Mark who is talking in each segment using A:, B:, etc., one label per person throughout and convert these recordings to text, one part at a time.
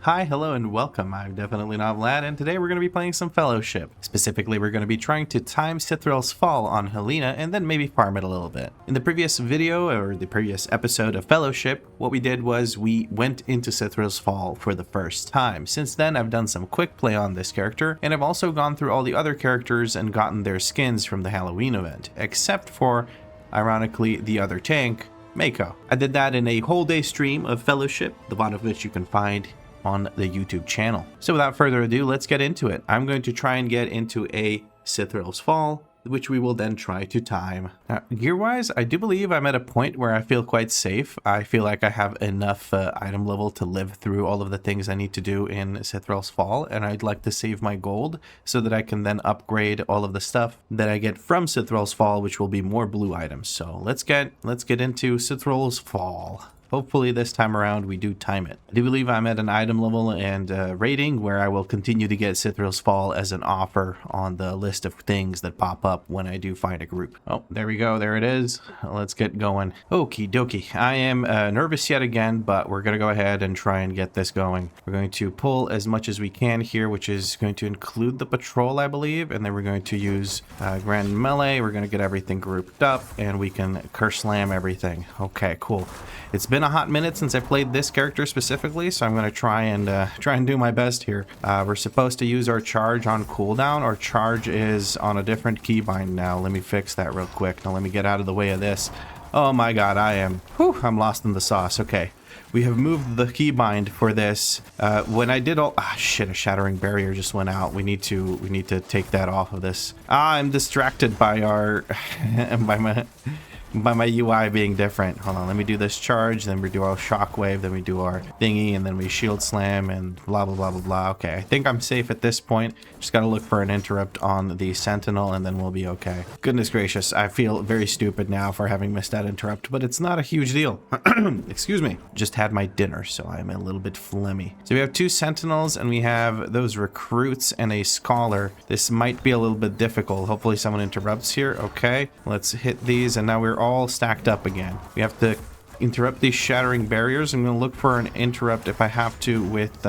A: Hi, hello, and welcome. I'm definitely not Vlad, and today we're going to be playing some Fellowship. Specifically, we're going to be trying to time Cithrel's fall on Helena and then maybe farm it a little bit. In the previous video, or the previous episode of Fellowship, what we did was we went into Cithrel's fall for the first time. Since then, I've done some quick play on this character, and I've also gone through all the other characters and gotten their skins from the Halloween event, except for, ironically, the other tank, Mako. I did that in a whole day stream of Fellowship, the VOD of which you can find on the YouTube channel. So without further ado, let's get into it. I'm going to try and get into a Cithrel's Fall, which we will then try to time. Now, gear-wise, I do believe I'm at a point where I feel quite safe. I feel like I have enough item level to live through all of the things I need to do in Cithrel's Fall, and I'd like to save my gold so that I can then upgrade all of the stuff that I get from Cithrel's Fall, which will be more blue items. So let's get into Cithrel's Fall. Hopefully this time around we do time it. I do believe I'm at an item level and rating where I will continue to get Cithrel's Fall as an offer on the list of things that pop up when I do find a group. Oh, there we go. There it is. Let's get going. Okie dokie. I am nervous yet again, but we're going to go ahead and try and get this going. We're going to pull as much as we can here, which is going to include the patrol, I believe. And then we're going to use Grand Melee. We're going to get everything grouped up and we can curse slam everything. Okay, cool. It's been a hot minute since I played this character specifically, so I'm going to try and do my best here. We're supposed to use our charge on cooldown. Our charge is on a different keybind now. Let me fix that real quick. Now let me get out of the way of this. Oh my god, I'm lost in the sauce. Okay. We have moved the keybind for this. When I did all... shit, a shattering barrier just went out. We need to take that off of this. I'm distracted by our... by my UI being different. Hold on, let me do this charge, then we do our shockwave, then we do our thingy, and then we shield slam, and blah, blah, blah, blah, blah. Okay, I think I'm safe at this point. Just gotta look for an interrupt on the Sentinel, and then we'll be okay. Goodness gracious, I feel very stupid now for having missed that interrupt, but it's not a huge deal. Excuse me. Just had my dinner, so I'm a little bit phlegmy. So we have 2 Sentinels, and we have those recruits and a Scholar. This might be a little bit difficult. Hopefully someone interrupts here. Okay, let's hit these, and now we're all stacked up again. We have to interrupt these shattering barriers. I'm going to look for an interrupt if I have to with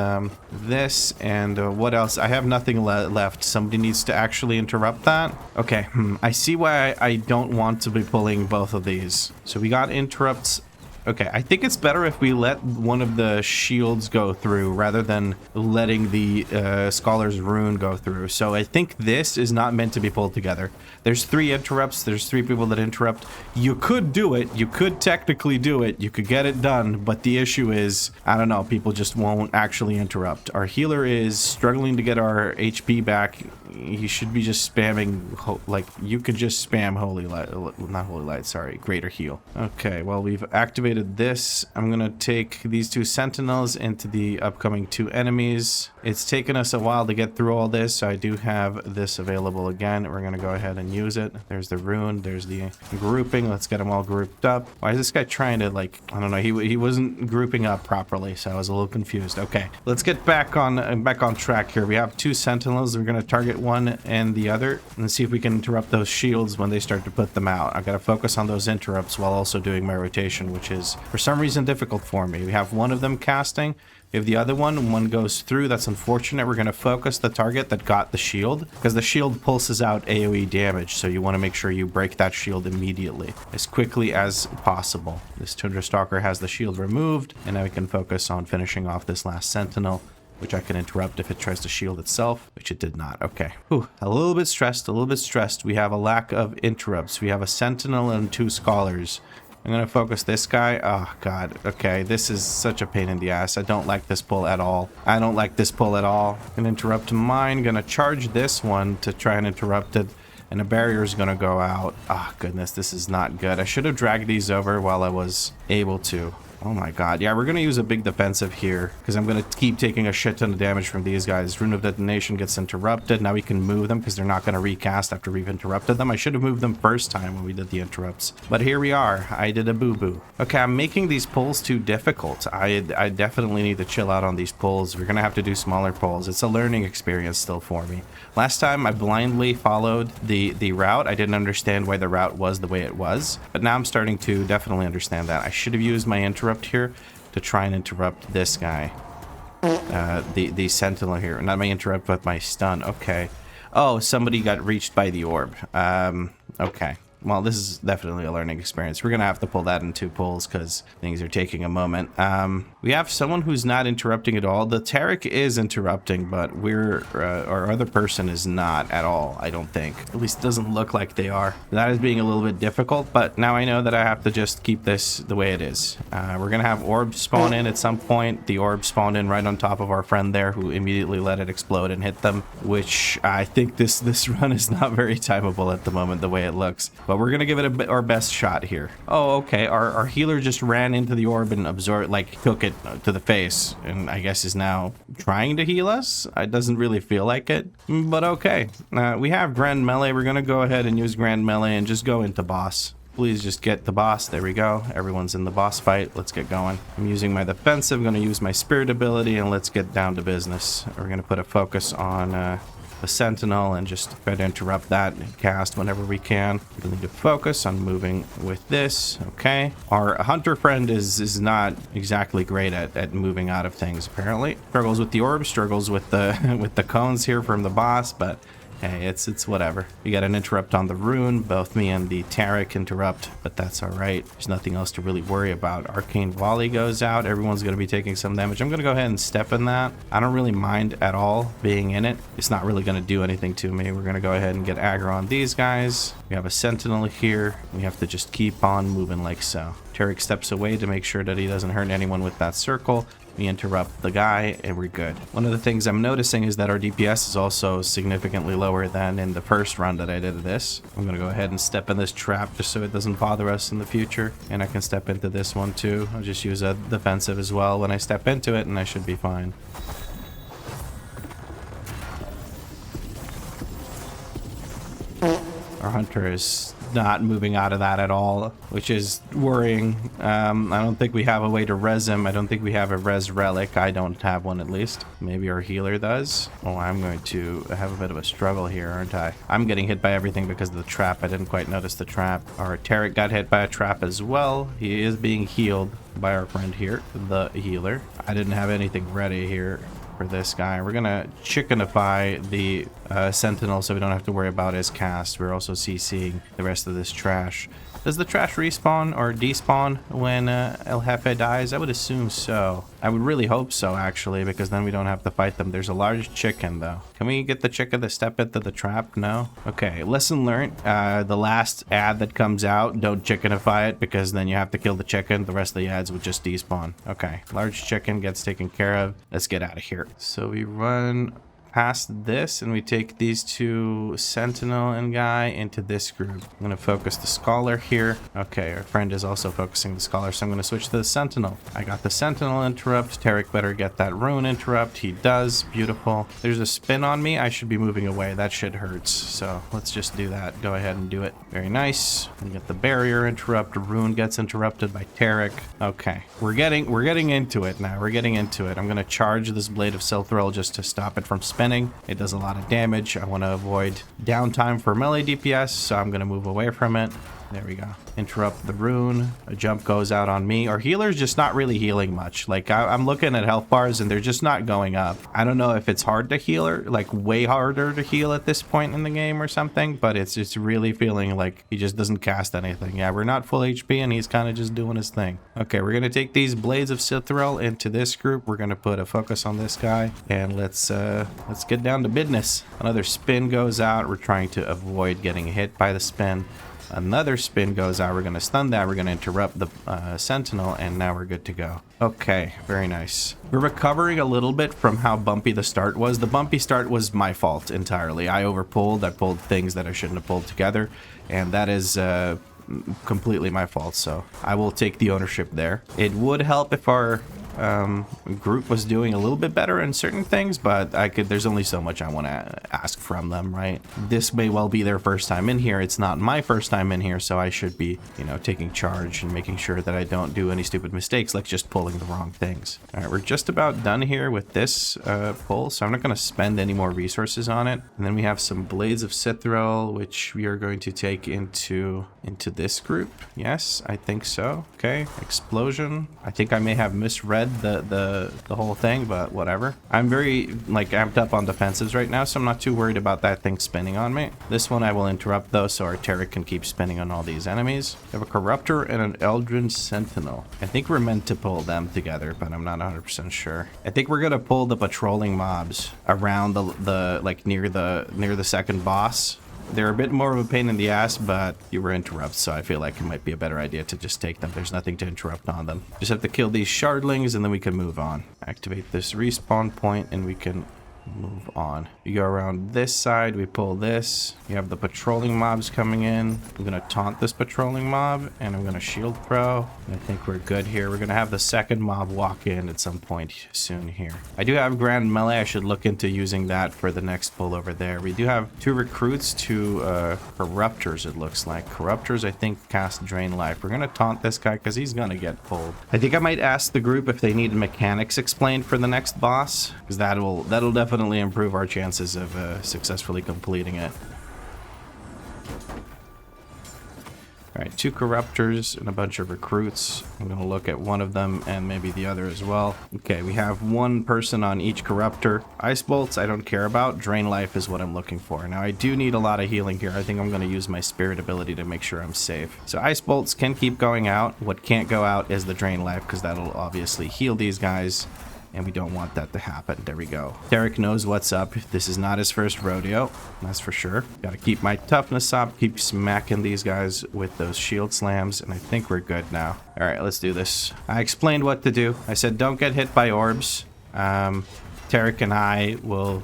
A: this and what else? I have nothing left. Somebody needs to actually interrupt that. Okay, I see why I don't want to be pulling both of these. So we got interrupts. Okay, I think it's better if we let one of the shields go through rather than letting the Scholar's rune go through. So I think this is not meant to be pulled together. There's 3 interrupts. There's 3 people that interrupt. You could do it. You could technically do it. You could get it done. But the issue is, I don't know, people just won't actually interrupt. Our healer is struggling to get our HP back. He should be just spamming, like, you could just spam Holy Light, not Holy Light, sorry, Greater Heal. Okay, well, we've activated this. I'm gonna take these 2 Sentinels into the upcoming 2 enemies. It's taken us a while to get through all this, so I do have this available again. We're gonna go ahead and use it. There's the rune, there's the grouping. Let's get them all grouped up. Why is this guy trying to, like, I don't know, he wasn't grouping up properly, so I was a little confused. Okay, let's get back on track here. We have 2 Sentinels. We're gonna target one and the other and see if we can interrupt those shields when they start to put them out. I gotta focus on those interrupts while also doing my rotation, which is for some reason difficult for me. We have one of them casting. We have the other one goes through. That's unfortunate. We're going to focus the target that got the shield because the shield pulses out AoE damage. So you want to make sure you break that shield immediately as quickly as possible. This Tundra Stalker has the shield removed, and now we can focus on finishing off this last Sentinel, which I can interrupt if it tries to shield itself, which it did not. Okay. Whew. A little bit stressed. We have a lack of interrupts. We have a Sentinel and 2 Scholars. I'm going to focus this guy. Oh, God. Okay, this is such a pain in the ass. I don't like this pull at all. I don't like this pull at all. I'm going to interrupt mine. Going to charge this one to try and interrupt it. And a barrier is going to go out. Oh, goodness, this is not good. I should have dragged these over while I was able to. Oh my god. Yeah, we're going to use a big defensive here because I'm going to keep taking a shit ton of damage from these guys. Rune of Detonation gets interrupted. Now we can move them because they're not going to recast after we've interrupted them. I should have moved them first time when we did the interrupts. But here we are. I did a boo-boo. Okay, I'm making these pulls too difficult. I definitely need to chill out on these pulls. We're going to have to do smaller pulls. It's a learning experience still for me. Last time I blindly followed the route. I didn't understand why the route was the way it was. But now I'm starting to definitely understand that. I should have used my interrupt here to try and interrupt this guy. the sentinel here. Not my interrupt, but my stun. Okay. Oh, somebody got reached by the orb. Okay. Well, this is definitely a learning experience. We're going to have to pull that in 2 pulls because things are taking a moment. We have someone who's not interrupting at all. The Tarek is interrupting, but our other person is not at all, I don't think. At least it doesn't look like they are. That is being a little bit difficult, but now I know that I have to just keep this the way it is. We're going to have orbs spawn in at some point. The orb spawned in right on top of our friend there who immediately let it explode and hit them, which I think this run is not very timeable at the moment the way it looks. But we're going to give it our best shot here. Oh, okay. Our healer just ran into the orb and absorbed, like, took it to the face, and I guess is now trying to heal us. It doesn't really feel like it, but okay. We have Grand Melee. We're going to go ahead and use Grand Melee and just go into boss. Please just get the boss. There we go. Everyone's in the boss fight. Let's get going. I'm using my defensive. I'm going to use my spirit ability, and let's get down to business. We're going to put a focus on the sentinel and just try to interrupt that and cast whenever we can. We need to focus on moving with this. Okay. Our hunter friend is not exactly great at moving out of things, apparently. Struggles with the orb, struggles with the with the cones here from the boss, but hey, it's whatever. We got an interrupt on the rune. Both me and the Tarek interrupt, but that's all right. There's nothing else to really worry about. Arcane Volley goes out. Everyone's going to be taking some damage. I'm going to go ahead and step in that. I don't really mind at all being in it. It's not really going to do anything to me. We're going to go ahead and get aggro on these guys. We have a sentinel here. We have to just keep on moving like so. Tarek steps away to make sure that he doesn't hurt anyone with that circle. We interrupt the guy and we're good. One of the things I'm noticing is that our DPS is also significantly lower than in the first run that I did of this. I'm going to go ahead and step in this trap just so it doesn't bother us in the future. And I can step into this one too. I'll just use a defensive as well when I step into it and I should be fine. Our hunter is not moving out of that at all, which is worrying. I don't think we have a way to res him. I don't think we have a res relic. I don't have one, at least. Maybe our healer does. Oh, I'm going to have a bit of a struggle here, aren't I? I'm getting hit by everything because of the trap. I didn't quite notice the trap. Our Tarek got hit by a trap as well. He is being healed by our friend here, the healer. I didn't have anything ready here for this guy. We're gonna chickenify the sentinel so we don't have to worry about his cast. We're also CCing the rest of this trash. Does the trash respawn or despawn when El Jefe dies? I would assume so. I would really hope so, actually, because then we don't have to fight them. There's a large chicken, though. Can we get the chicken to step into the trap? No? Okay, lesson learned. The last ad that comes out, don't chickenify it, because then you have to kill the chicken. The rest of the ads would just despawn. Okay, large chicken gets taken care of. Let's get out of here. So we run past this and we take these two sentinel and guy into this group. I'm going to focus the scholar here. Okay, our friend is also focusing the scholar, so I'm going to switch to the sentinel. I got the sentinel interrupt. Tarek better get that rune interrupt. He does. Beautiful. There's a spin on me. I should be moving away. That shit hurts, so let's just do that. Go ahead and do it. Very nice. We get the barrier interrupt. Rune gets interrupted by Tarek. Okay, we're getting into it now. We're getting into it. I'm going to charge this blade of Cithrel just to stop it from spinning. It does a lot of damage. I want to avoid downtime for melee DPS, so I'm going to move away from it. There we go. Interrupt the rune. A jump goes out on me. Our healer's just not really healing much. Like, I'm looking at health bars and they're just not going up. I don't know if it's hard to heal or like way harder to heal at this point in the game or something, but it's really feeling like he just doesn't cast anything. Yeah, we're not full HP and he's kind of just doing his thing. Okay, we're going to take these blades of Cithrel into this group. We're going to put a focus on this guy and let's get down to business. Another spin goes out. We're trying to avoid getting hit by the spin. Another spin goes out. We're going to stun that. We're going to interrupt the sentinel, and now we're good to go. Okay, very nice. We're recovering a little bit from how bumpy the start was. The bumpy start was my fault entirely. I overpulled. I pulled things that I shouldn't have pulled together, and that is completely my fault, so I will take the ownership there. It would help if our group was doing a little bit better in certain things, but there's only so much I want to ask from them, right? This may well be their first time in here. It's not my first time in here, so I should be, taking charge and making sure that I don't do any stupid mistakes, like just pulling the wrong things. All right, we're just about done here with this pull, so I'm not going to spend any more resources on it. And then we have some blades of Cithrel, which we are going to take into this group. Yes, I think so. Okay, explosion. I think I may have misread dead, the whole thing, but whatever. I'm very like amped up on defensives right now, so I'm not too worried about that thing spinning on me. This one I will interrupt though, so our Tarek can keep spinning on all these enemies. We have a Corruptor and an Eldrin Sentinel. I think we're meant to pull them together, but I'm not 100% sure. I think we're gonna pull the patrolling mobs around the like near the second boss. They're a bit more of a pain in the ass, but you were interrupted, so I feel like it might be a better idea to just take them. There's nothing to interrupt on them. Just have to kill these shardlings, and then we can move on. Activate this respawn point, and we can move on. We go around this side, we pull this. You have the patrolling mobs coming in. I'm gonna taunt this patrolling mob, and I'm gonna shield throw. I think we're good here. We're gonna have the second mob walk in at some point soon here. I do have Grand Melee. I should look into using that for the next pull over there. We do have 2 recruits, 2 Corruptors, it looks like. Corruptors, I think, cast Drain Life. We're gonna taunt this guy because he's gonna get pulled. I think I might ask the group if they need mechanics explained for the next boss, because that'll definitely improve our chances of successfully completing it. Alright, 2 Corruptors and a bunch of recruits. I'm going to look at one of them and maybe the other as well. Okay, we have 1 person on each Corruptor. Ice Bolts, I don't care about. Drain Life is what I'm looking for. Now, I do need a lot of healing here. I think I'm going to use my Spirit ability to make sure I'm safe. So Ice Bolts can keep going out. What can't go out is the Drain Life, because that'll obviously heal these guys. And we don't want that to happen. There we go. Tarek knows what's up. This is not his first rodeo, that's for sure. Gotta keep my toughness up, keep smacking these guys with those shield slams, and I think we're good now. All right, let's do this. I explained what to do. I said don't get hit by orbs. Tarek and I will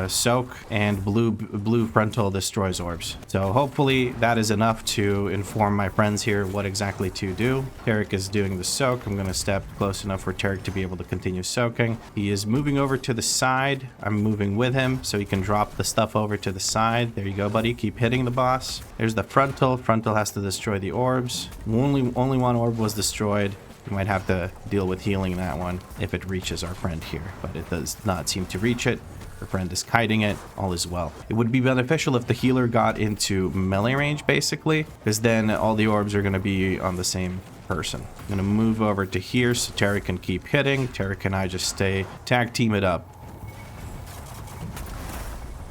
A: soak, and blue frontal destroys orbs. So hopefully that is enough to inform my friends here what exactly to do. Tarek is doing the soak. I'm going to step close enough for Tarek to be able to continue soaking. He is moving over to the side. I'm moving with him so he can drop the stuff over to the side. There you go, buddy. Keep hitting the boss. There's the frontal. Frontal has to destroy the orbs. Only 1 orb was destroyed. We might have to deal with healing that one if it reaches our friend here, but it does not seem to reach it. Our friend is kiting it. All is well. It would be beneficial if the healer got into melee range, basically, because then all the orbs are going to be on the same person. I'm going to move over to here so Tarek can keep hitting. Tarek and I just stay tag team it up.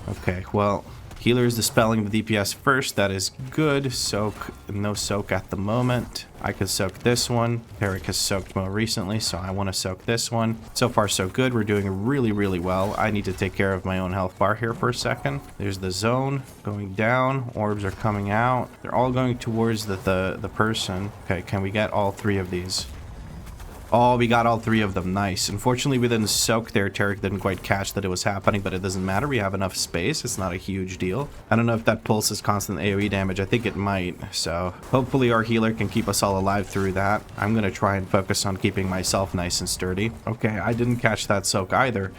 A: Okay, well, healer is dispelling the DPS first. That is good. Soak. No soak at the moment. I could soak this one. Tarek has soaked more recently, so I want to soak this one. So far, so good. We're doing really, really well. I need to take care of my own health bar here for a second. There's the zone going down. Orbs are coming out. They're all going towards the person. Okay, can we get all 3 of these? Oh, we got all 3 of them. Nice. Unfortunately, we didn't soak there. Tarek didn't quite catch that it was happening, but it doesn't matter. We have enough space. It's not a huge deal. I don't know if that pulse is constant AoE damage. I think it might. So hopefully our healer can keep us all alive through that. I'm going to try and focus on keeping myself nice and sturdy. Okay, I didn't catch that soak either.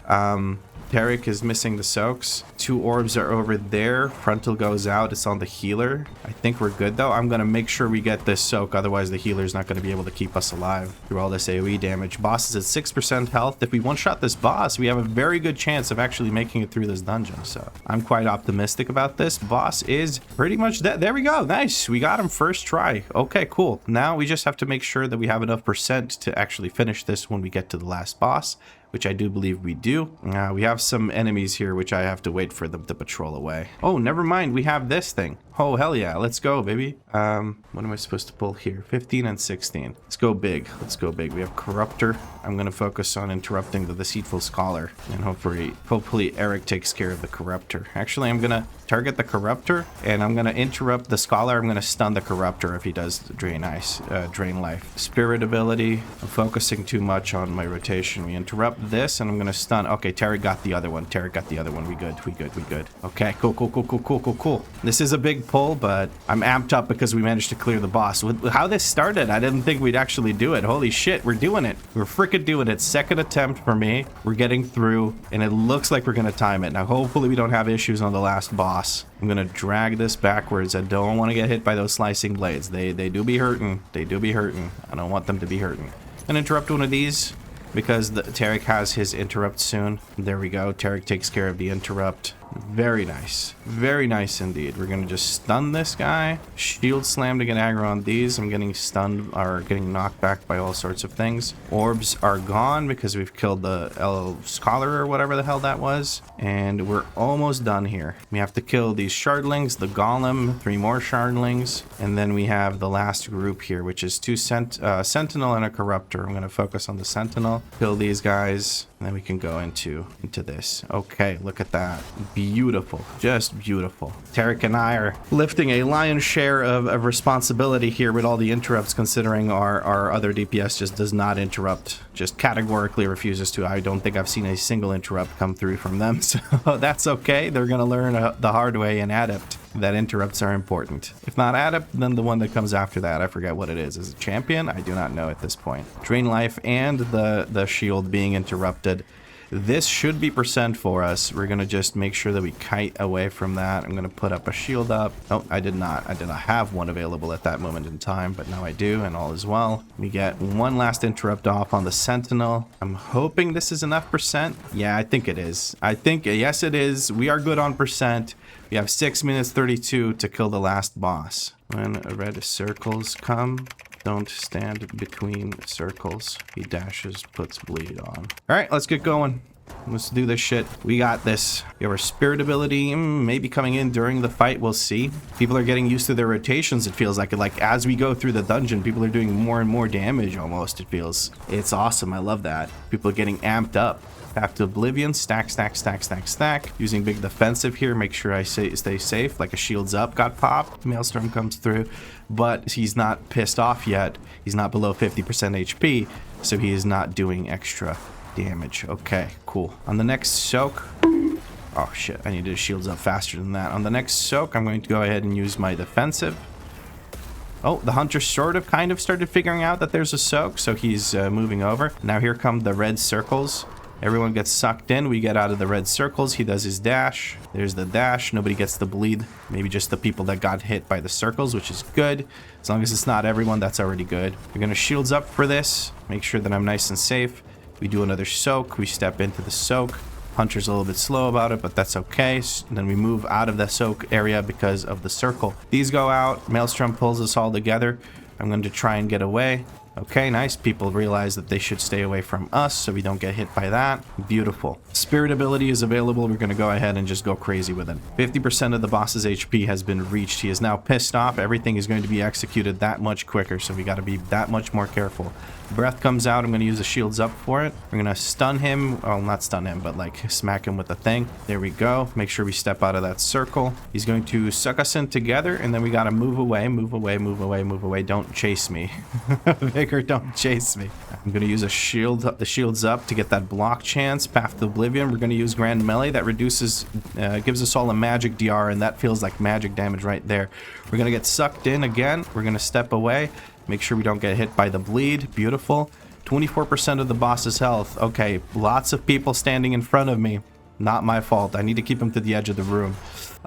A: Tarek is missing the soaks. 2 orbs are over there. Frontal goes out. It's on the healer. I think we're good, though. I'm going to make sure we get this soak. Otherwise, the healer's not going to be able to keep us alive through all this AoE damage. Boss is at 6% health. If we one-shot this boss, we have a very good chance of actually making it through this dungeon. So I'm quite optimistic about this. Boss is pretty much dead. There we go. Nice. We got him first try. Okay, cool. Now we just have to make sure that we have enough percent to actually finish this when we get to the last boss, which I do believe we do. We have some enemies here, which I have to wait for them to patrol away. Oh, never mind. We have this thing. Oh, hell yeah. Let's go, baby. What am I supposed to pull here? 15 and 16. Let's go big. Let's go big. We have Corruptor. I'm going to focus on interrupting the Deceitful Scholar. And hopefully Eric takes care of the Corruptor. Actually, I'm going to target the Corruptor, and I'm going to interrupt the Scholar. I'm going to stun the Corruptor if he does drain life. Spirit ability. I'm focusing too much on my rotation. We interrupt this, and I'm going to stun. Okay, Tarek got the other one. Tarek got the other one. We good. Okay, cool. This is a big pull, but I'm amped up because we managed to clear the boss. With how this started, I didn't think we'd actually do it. Holy shit, we're doing it. We're freaking doing it. Second attempt for me. We're getting through, and it looks like we're going to time it. Now, hopefully we don't have issues on the last boss. I'm going to drag this backwards. I don't want to get hit by those slicing blades. They do be hurting. I don't want them to be hurting. I'm going to interrupt one of these because Tarek has his interrupt soon. There we go. Tarek takes care of the interrupt. Very nice. Very nice indeed. We're going to just stun this guy. Shield slam to get aggro on these. I'm getting stunned or getting knocked back by all sorts of things. Orbs are gone because we've killed the El Scholar or whatever the hell that was. And we're almost done here. We have to kill these shardlings, the golem, 3 more shardlings. And then we have the last group here, which is 2 sentinel and a corruptor. I'm going to focus on the sentinel. Kill these guys. And then we can go into this. Okay, look at that. Beautiful. Just beautiful. Tarek and I are lifting a lion's share of responsibility here with all the interrupts, considering our other DPS just does not interrupt. Just categorically refuses to. I don't think I've seen a single interrupt come through from them. So that's okay. They're going to learn the hard way in Adept that interrupts are important. If not Adept, then the one that comes after that. I forget what it is. Is it Champion? I do not know at this point. Drain life and the shield being interrupted. This should be percent for us. We're going to just make sure that we kite away from that. I'm going to put up a shield up. Oh, I did not have one available at that moment in time, but now I do, and all is well. We get one last interrupt off on the Sentinel. I'm hoping this is enough percent. Yeah, I think it is. I think, yes, it is. We are good on percent. We have 6 minutes 32 to kill the last boss. When red circles come, don't stand between circles. He dashes, puts bleed on. All right, let's get going. Let's do this shit. We got this. We have our spirit ability maybe coming in during the fight. We'll see. People are getting used to their rotations, it feels like. Like, as we go through the dungeon, people are doing more and more damage almost, it feels. It's awesome. I love that. People are getting amped up. Path to Oblivion, stack, stack, stack, stack, stack. Using big defensive here, make sure I stay safe. Like a shields up got popped. Maelstrom comes through, but he's not pissed off yet. He's not below 50% HP, so he is not doing extra damage. Okay, cool. On the next soak, oh shit, I need to shields up faster than that. On the next soak, I'm going to go ahead and use my defensive. Oh, the hunter sort of kind of started figuring out that there's a soak, so he's moving over. Now here come the red circles. Everyone gets sucked in. We get out of the red circles. He does his dash. There's the dash. Nobody gets the bleed. Maybe just the people that got hit by the circles, which is good. As long as it's not everyone, that's already good. We're going to shields up for this. Make sure that I'm nice and safe. We do another soak. We step into the soak. Hunter's a little bit slow about it, but that's okay. And then we move out of the soak area because of the circle. These go out. Maelstrom pulls us all together. I'm going to try and get away. Okay, nice. People realize that they should stay away from us so we don't get hit by that. Beautiful. Spirit ability is available. We're going to go ahead and just go crazy with it. 50% of the boss's HP has been reached. He is now pissed off. Everything is going to be executed that much quicker, so we got to be that much more careful. Breath comes out. I'm going to use the shields up for it. We're going to stun him. Well, not stun him, but like smack him with the thing. There we go. Make sure we step out of that circle. He's going to suck us in together, and then we got to move away, move away, move away, move away. Don't chase me. Vigor, don't chase me. I'm going to use a shield, the shields up to get that block chance. Path to Oblivion. We're going to use Grand Melee. That reduces, gives us all a magic DR, and that feels like magic damage right there. We're going to get sucked in again. We're going to step away. Make sure we don't get hit by the bleed. Beautiful. 24% of the boss's health. Okay, lots of people standing in front of me. Not my fault. I need to keep him to the edge of the room.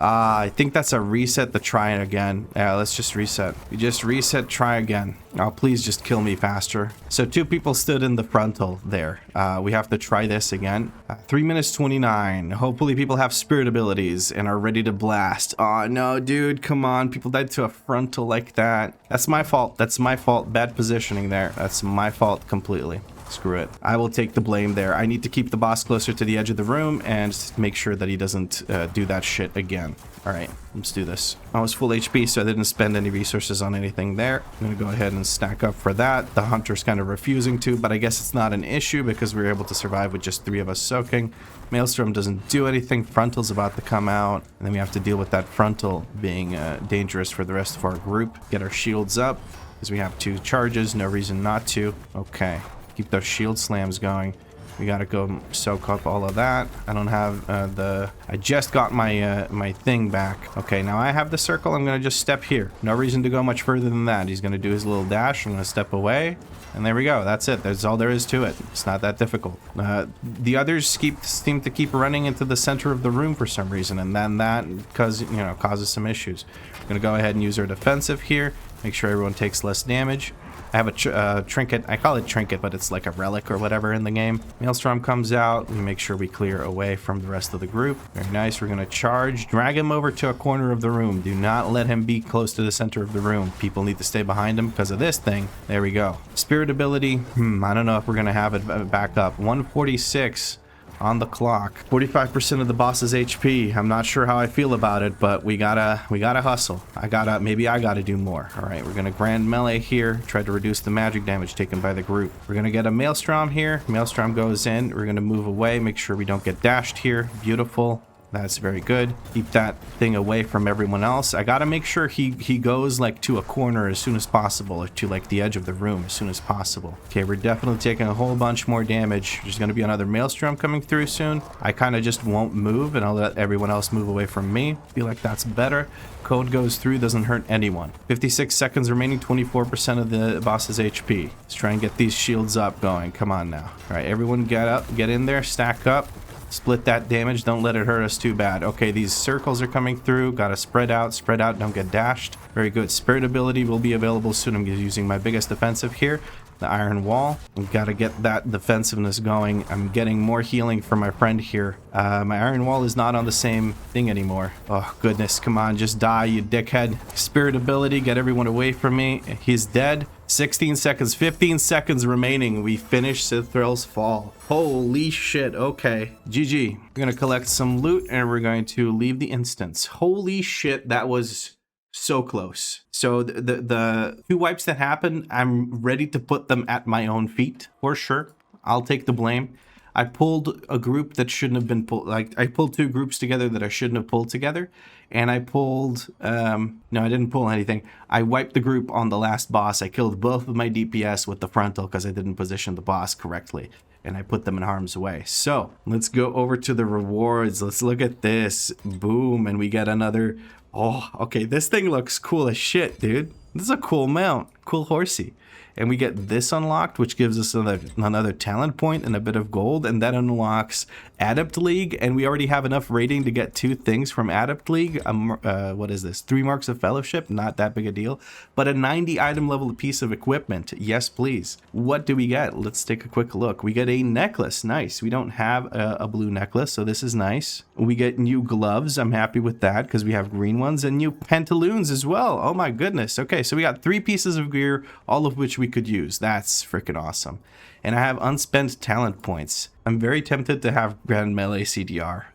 A: I think that's a reset to try it again. Yeah, let's just reset. We just reset, try again. Oh, please just kill me faster. So 2 people stood in the frontal there. We have to try this again. 3 minutes 29. Hopefully people have spirit abilities and are ready to blast. Oh, no, dude. Come on. People died to a frontal like that. That's my fault. That's my fault. Bad positioning there. That's my fault completely. Screw it. I will take the blame there. I need to keep the boss closer to the edge of the room and make sure that he doesn't do that shit again. All right, let's do this. I was full HP, so I didn't spend any resources on anything there. I'm going to go ahead and stack up for that. The hunter's kind of refusing to, but I guess it's not an issue because we were able to survive with just 3 of us soaking. Maelstrom doesn't do anything. Frontal's about to come out, and then we have to deal with that frontal being dangerous for the rest of our group. Get our shields up because we have 2 charges. No reason not to. Okay. Keep those shield slams going. We gotta go soak up all of that. I don't have I just got my my thing back. Okay, now I have the circle. I'm gonna just step here. No reason to go much further than that. He's gonna do his little dash. I'm gonna step away, and there we go. That's it. That's all there is to it. It's not that difficult. The others seem to keep running into the center of the room for some reason, and then that causes some issues. I'm gonna go ahead and use our defensive here. Make sure everyone takes less damage. I have a trinket. I call it trinket, but it's like a relic or whatever in the game. Maelstrom comes out. We make sure we clear away from the rest of the group. Very nice. We're going to charge. Drag him over to a corner of the room. Do not let him be close to the center of the room. People need to stay behind him because of this thing. There we go. Spirit ability. I don't know if we're going to have it back up. 146. On the clock. 45% of the boss's HP. I'm not sure how I feel about it, but we gotta hustle. Maybe I gotta do more. All right, we're gonna grand melee here. Try to reduce the magic damage taken by the group. We're gonna get a Maelstrom here. Maelstrom goes in. We're gonna move away. Make sure we don't get dashed here. Beautiful. That's very good. Keep that thing away from everyone else. I gotta make sure he goes like to a corner as soon as possible, or to like the edge of the room as soon as possible. Okay, we're definitely taking a whole bunch more damage. There's gonna be another Maelstrom coming through soon. I kind of just won't move and I'll let everyone else move away from me. Feel like that's better. Code goes through, doesn't hurt anyone. 56 seconds remaining, 24% of the boss's HP. Let's try and get these shields up going. Come on now. All right, everyone get up, get in there, stack up. Split that damage. Don't let it hurt us too bad. Okay, these circles are coming through. Gotta spread out, don't get dashed. Very good. Spirit ability will be available soon. I'm using my biggest defensive here, the iron wall. We gotta get that defensiveness going. I'm getting more healing for my friend here. My iron wall is not on the same thing anymore. Oh, goodness. Come on, just die, you dickhead. Spirit ability, get everyone away from me. He's dead. 16 seconds, 15 seconds remaining. We finish Cithrel's fall. Holy shit. Okay. GG. We're going to collect some loot and we're going to leave the instance. Holy shit. That was so close. So the 2 wipes that happened, I'm ready to put them at my own feet for sure. I'll take the blame. I pulled a group that shouldn't have been pulled. Like, I pulled 2 groups together that I shouldn't have pulled together. And I pulled, no, I didn't pull anything. I wiped the group on the last boss. I killed both of my DPS with the frontal because I didn't position the boss correctly. And I put them in harm's way. So let's go over to the rewards. Let's look at this. Boom. And we get another. Oh, okay. This thing looks cool as shit, dude. This is a cool mount. Cool horsey. And we get this unlocked, which gives us another talent point and a bit of gold. And that unlocks Adept League. And we already have enough rating to get 2 things from Adept League. What is this? 3 marks of fellowship. Not that big a deal. But a 90 item level piece of equipment. Yes, please. What do we get? Let's take a quick look. We get a necklace. Nice. We don't have a blue necklace, so this is nice. We get new gloves. I'm happy with that because we have green ones, and new pantaloons as well. Oh my goodness. Okay, so we got 3 pieces of gear, all of which we could use. That's freaking awesome. And I have unspent talent points. I'm very tempted to have Grand Melee CDR.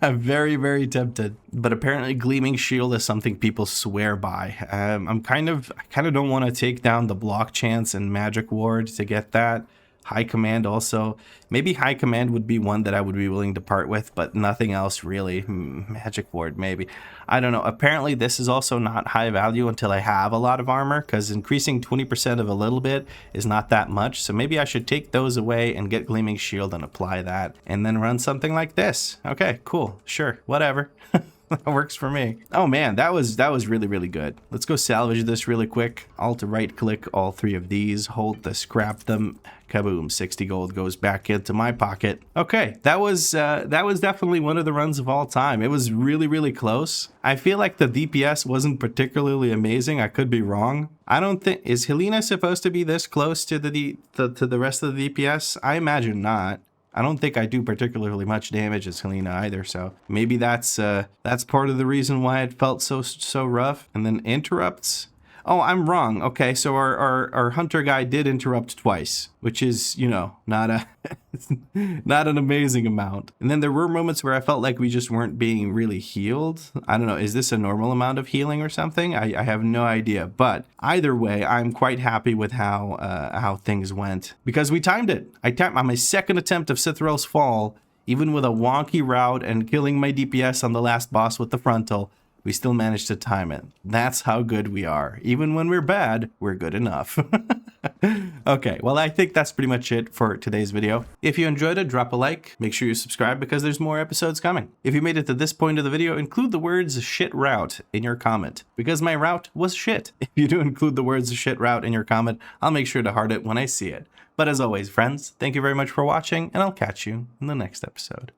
A: I'm very, very tempted. But apparently Gleaming Shield is something people swear by. I kind of don't want to take down the Block Chance and Magic Ward to get that. High Command also. Maybe High Command would be one that I would be willing to part with, but nothing else really. Magic Ward, maybe. I don't know. Apparently this is also not high value until I have a lot of armor, because increasing 20% of a little bit is not that much. So maybe I should take those away and get Gleaming Shield and apply that, and then run something like this. Okay, cool. Sure. Whatever. That works for me. Oh man, that was really, really good. Let's go salvage this really quick. Alt right click all 3 of these, hold to scrap them. Kaboom, 60 gold goes back into my pocket. Okay, that was definitely one of the runs of all time. It was really, really close. I feel like the DPS wasn't particularly amazing. I could be wrong. I don't think, is Helena supposed to be this close to the rest of the DPS? I imagine not. I don't think I do particularly much damage as Helena either, so maybe that's part of the reason why it felt so rough. And then interrupts. Oh, I'm wrong. Okay, so our hunter guy did interrupt twice, which is, you know, not an amazing amount. And then there were moments where I felt like we just weren't being really healed. I don't know, is this a normal amount of healing or something? I have no idea. But either way, I'm quite happy with how things went because we timed it. I timed on my second attempt of Cithrel's fall, even with a wonky route and killing my DPS on the last boss with the frontal. We still managed to time it. That's how good we are. Even when we're bad, we're good enough. Okay, well, I think that's pretty much it for today's video. If you enjoyed it, drop a like. Make sure you subscribe because there's more episodes coming. If you made it to this point of the video, include the words shit route in your comment because my route was shit. If you do include the words shit route in your comment, I'll make sure to heart it when I see it. But as always, friends, thank you very much for watching, and I'll catch you in the next episode.